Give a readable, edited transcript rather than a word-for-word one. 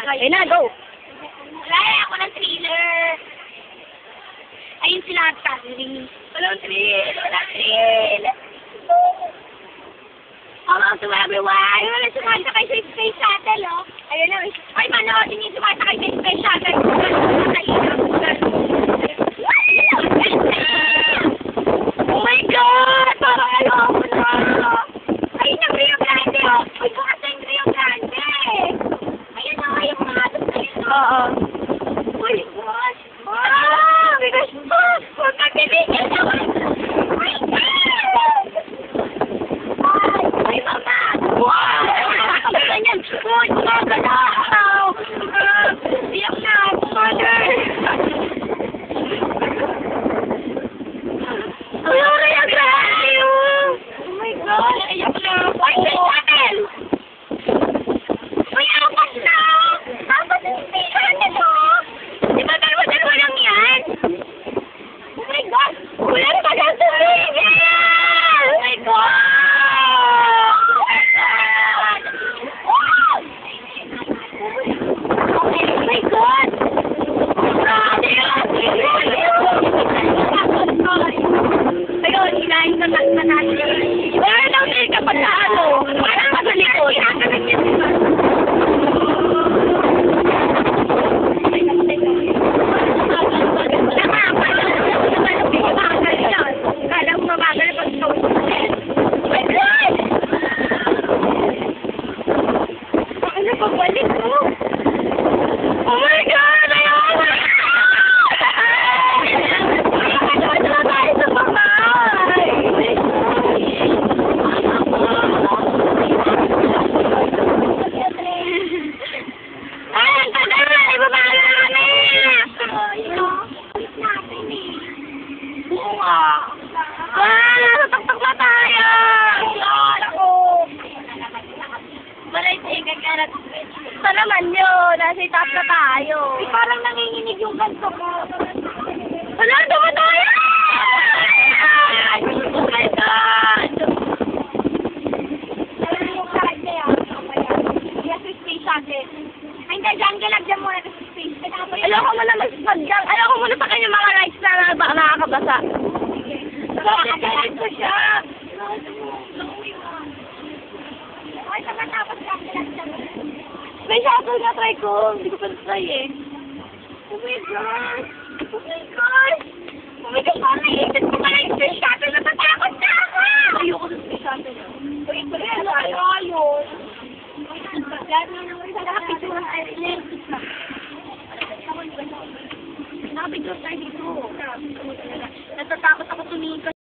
Ayun na, go! Wala ako ng thriller. Ayun sila at Catherine. Walang thrill. Walang thrill. Hello to everyone. Wala sumasakay sa Space Shuttle, oh. Ayun na. Ay, manood. Hindi sumasakay sa Space Shuttle. Oh my God! Parang ano ako na. Ayun ang Rio Grande, oh. Ay, bukas na yung Rio Grande. Ayun na, yung mga doon. Oo. Oh my gosh. Oh my gosh. Huwag ka bibigyan naman. Oh my God. Ay, mama. Wow. Ganyan. Uy, gumagalaw. Iyak na. Mother. Ay, Rio Grande. Oh my God. Iyak na. Ay, Shuttle. Uy, apat na. Apat na Space Shuttle, oh. Di ba dalawa-dalawa lang yan? Oh my God! Wala pa lang tumigil! Oh my God! Oh my God! Wow! Oh my God! Grabe! Ayun, ilahin na natin. Wala lang din kapag na ano. Parang masalito. Inasalag niya diba? Pagbalik ko. Oh my God! Ayaw! Ayaw na tayo sa bahay! Ay, tagal! Ibaba na namin! Oo nga. Natataktak na tayo! Ako! Malaysigan ka na. Ito naman yun. Nasa itap na tayo. Parang nanginginig yung ganto ko. Wala, tama tayo! Oh my God! Alam mo yung karate yan. Yes, space natin. Ay, hindi, dyan muna sa space. Ayoko mo na mag-spag-gang. Ayoko muna sa kanya mga rights na nakakabasa. Nakakagalit ko siya. Ay, tapos ka siya. May shuttle na try ko. Hindi ko pa try eh. Oh my God. Oh my God. Oh my God, parang naiitin ko na yung space shuttle. Natatakot na ako. Ayoko sa space shuttle. Wait, pero ano ayun? Nakapicture tayo dito. Nakapicture tayo dito. Natatakot ako tumingin.